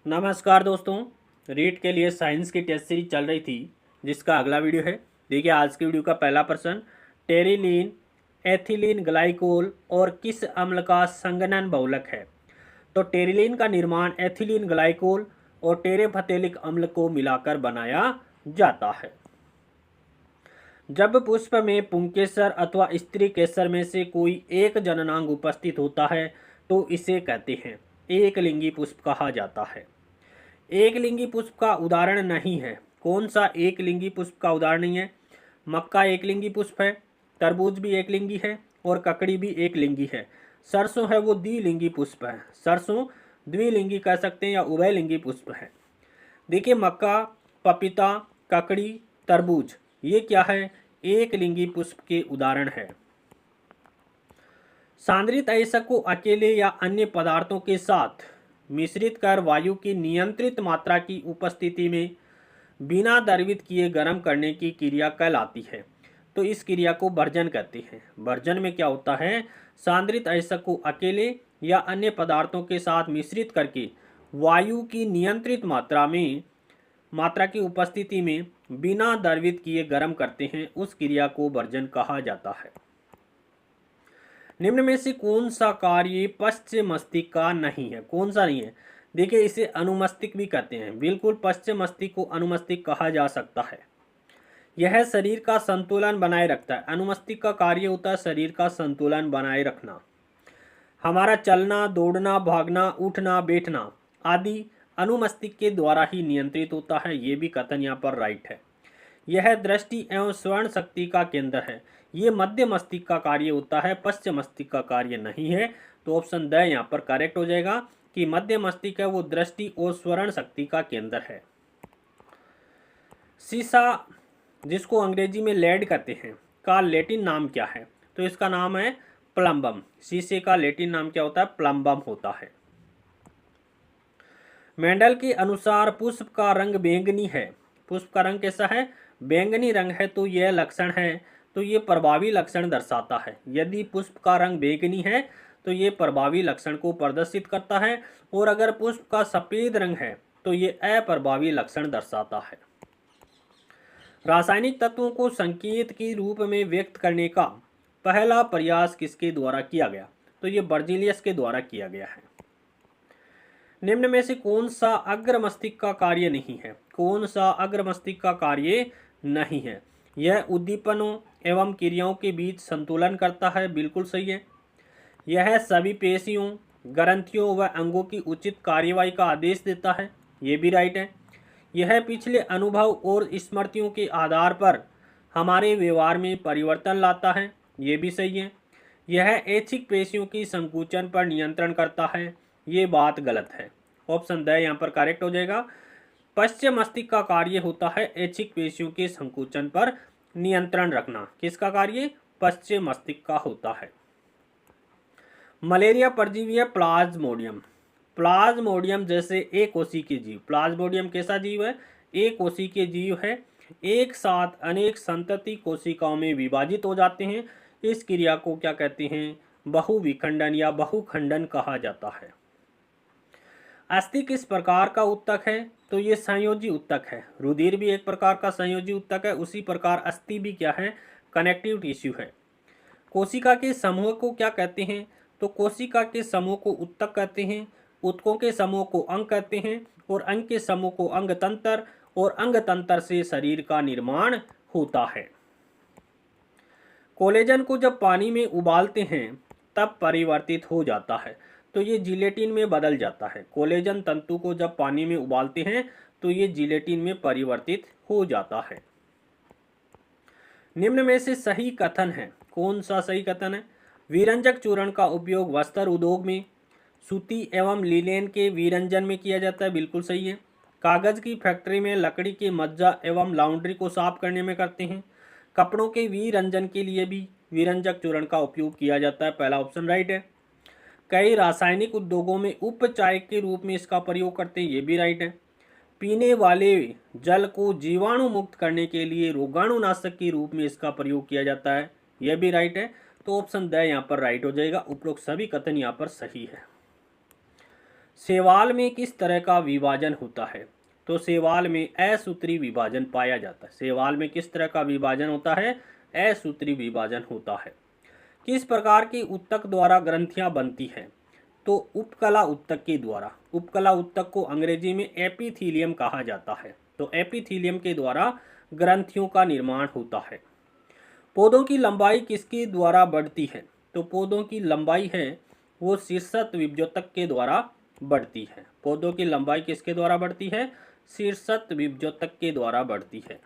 नमस्कार दोस्तों। रीट के लिए साइंस की टेस्ट सीरीज चल रही थी जिसका अगला वीडियो है। देखिए आज की वीडियो का पहला प्रश्न, टेरिलीन एथिलीन ग्लाइकोल और किस अम्ल का संघनन बहुलक है। तो टेरिलीन का निर्माण एथिलीन ग्लाइकोल और टेरेफथेलिक अम्ल को मिलाकर बनाया जाता है। जब पुष्प में पुंकेसर अथवा स्त्री केसर में से कोई एक जननांग उपस्थित होता है तो इसे कहते हैं एक लिंगी पुष्प कहा जाता है। एक लिंगी पुष्प का उदाहरण नहीं है। कौन सा एक लिंगी पुष्प का उदाहरण नहीं है? मक्का एक लिंगी पुष्प है, तरबूज भी एक लिंगी है और ककड़ी भी एक लिंगी है। सरसों है वो द्विलिंगी पुष्प है। सरसों द्विलिंगी कह सकते हैं या उभयलिंगी पुष्प है। देखिए मक्का, पपीता, ककड़ी, तरबूज ये क्या है? एक लिंगी पुष्प के उदाहरण है। सांद्रित आयस्क को अकेले या अन्य पदार्थों के साथ मिश्रित कर वायु की नियंत्रित मात्रा की उपस्थिति में बिना द्रवित किए गर्म करने की क्रिया कहलाती है। तो इस क्रिया को भर्जन कहते हैं। भर्जन में क्या होता है? सांद्रित आयस्क को अकेले या अन्य पदार्थों के साथ मिश्रित करके वायु की नियंत्रित मात्रा की उपस्थिति में बिना द्रवित किए गर्म करते हैं। उस क्रिया को भर्जन कहा जाता है। निम्न में से कौन सा कार्य पश्च मस्तिष्क का नहीं है? कौन सा नहीं है? देखिए इसे अनुमस्तिष्क भी कहते हैं। बिल्कुल पश्च मस्तिष्क को अनुमस्तिष्क कहा जा सकता है। यह शरीर का संतुलन बनाए रखता है। अनुमस्तिष्क का कार्य होता है शरीर का संतुलन बनाए रखना। हमारा चलना, दौड़ना, भागना, उठना, बैठना आदि अनुमस्तिष्क के द्वारा ही नियंत्रित होता है। ये भी कथन यहाँ पर राइट है। यह दृष्टि एवं श्रवण शक्ति का केंद्र है। ये मध्य मस्तिष्क का कार्य होता है, पश्चिम मस्तिष्क का कार्य नहीं है। तो ऑप्शन द यहाँ पर करेक्ट हो जाएगा कि मध्य मस्तिष्क है वो दृष्टि और श्रवण शक्ति का केंद्र है। सीसा जिसको अंग्रेजी में लेड कहते हैं का लैटिन नाम क्या है? तो इसका नाम है प्लम्बम। शीशे का लैटिन नाम क्या होता है? प्लम्बम होता है। मेंडल के अनुसार पुष्प का रंग बैंगनी है। पुष्प का रंग कैसा है? बैंगनी रंग है। तो यह लक्षण है, तो ये प्रभावी लक्षण दर्शाता है। यदि पुष्प का रंग बैंगनी है तो ये प्रभावी लक्षण को प्रदर्शित करता है, और अगर पुष्प का सफेद रंग है तो ये अप्रभावी लक्षण दर्शाता है। रासायनिक तत्वों को संकेत के रूप में व्यक्त करने का पहला प्रयास किसके द्वारा किया गया? तो ये बर्जीलियस के द्वारा किया गया है। निम्न में से कौन सा अग्र मस्तिष्क का कार्य नहीं है? कौन सा अग्र मस्तिष्क का कार्य नहीं है? यह उद्दीपनों एवं क्रियाओं के बीच संतुलन करता है। बिल्कुल सही है। यह सभी पेशियों, ग्रंथियों व अंगों की उचित कार्यवाही का आदेश देता है। ये भी राइट है। यह पिछले अनुभव और स्मृतियों के आधार पर हमारे व्यवहार में परिवर्तन लाता है। ये भी सही है। यह ऐच्छिक पेशियों की संकुचन पर नियंत्रण करता है। ये बात गलत है। ऑप्शन द यहाँ पर करेक्ट हो जाएगा। पश्चिम मस्तिष्क का कार्य होता है ऐच्छिक पेशियों के संकुचन पर नियंत्रण रखना। किसका कार्य? पश्चिम मस्तिष्क का होता है। मलेरिया परजीवी है प्लाज्मोडियम। प्लाज्मोडियम जैसे एक कोशिकीय जीव। प्लाज्मोडियम कैसा जीव है? एक कोशिकीय जीव है। एक साथ अनेक संतति कोशिकाओं में विभाजित हो जाते हैं। इस क्रिया को क्या कहते हैं? बहुविखंडन या बहुखंडन कहा जाता है। अस्थि किस प्रकार का उत्तक है? तो ये संयोजी उत्तक है। रुधिर भी एक प्रकार का संयोजी उत्तक है, उसी प्रकार अस्थि भी क्या है? कनेक्टिव टिश्यू है। कोशिका के समूह को क्या कहते हैं? तो कोशिका के समूह को उत्तक कहते हैं, उत्तकों के समूह को अंग कहते हैं, और अंग के समूह को अंग तंत्र, और अंग तंत्र से शरीर का निर्माण होता है। कोलेजन को जब पानी में उबालते हैं तब परिवर्तित हो जाता है। तो ये जिलेटिन में बदल जाता है। कोलेजन तंतु को जब पानी में उबालते हैं तो ये जिलेटिन में परिवर्तित हो जाता है। निम्न में से सही कथन है। कौन सा सही कथन है? विरंजक चूर्ण का उपयोग वस्त्र उद्योग में सूती एवं लिनेन के विरंजन में किया जाता है। बिल्कुल सही है। कागज की फैक्ट्री में लकड़ी के मज्जा एवं लाउंड्री को साफ करने में करते हैं। कपड़ों के विरंजन के लिए भी विरंजक चूर्ण का उपयोग किया जाता है। पहला ऑप्शन राइट है। कई रासायनिक उद्योगों में उपचाय के रूप में इसका प्रयोग करते हैं। ये भी राइट है। पीने वाले जल को जीवाणु मुक्त करने के लिए रोगाणुनाशक के रूप में इसका प्रयोग किया जाता है। यह भी राइट है। तो ऑप्शन द यहाँ पर राइट हो जाएगा। उपरोक्त सभी कथन यहाँ पर सही है। शैवाल में किस तरह का विभाजन होता है? तो शैवाल में असूत्री विभाजन पाया जाता है। शैवाल में किस तरह का विभाजन होता है? असूत्री विभाजन होता है। किस प्रकार की ऊतक द्वारा ग्रंथियां बनती हैं? तो उपकला ऊतक के द्वारा। उपकला ऊतक को अंग्रेजी में एपिथीलियम कहा जाता है। तो एपिथीलियम के द्वारा ग्रंथियों का निर्माण होता है। पौधों की लंबाई किसके द्वारा बढ़ती है? तो पौधों की लंबाई है वो शीर्षत विभजोतक के द्वारा बढ़ती है। पौधों की लंबाई किसके द्वारा बढ़ती है? शीर्षत विभजोतक के द्वारा बढ़ती है।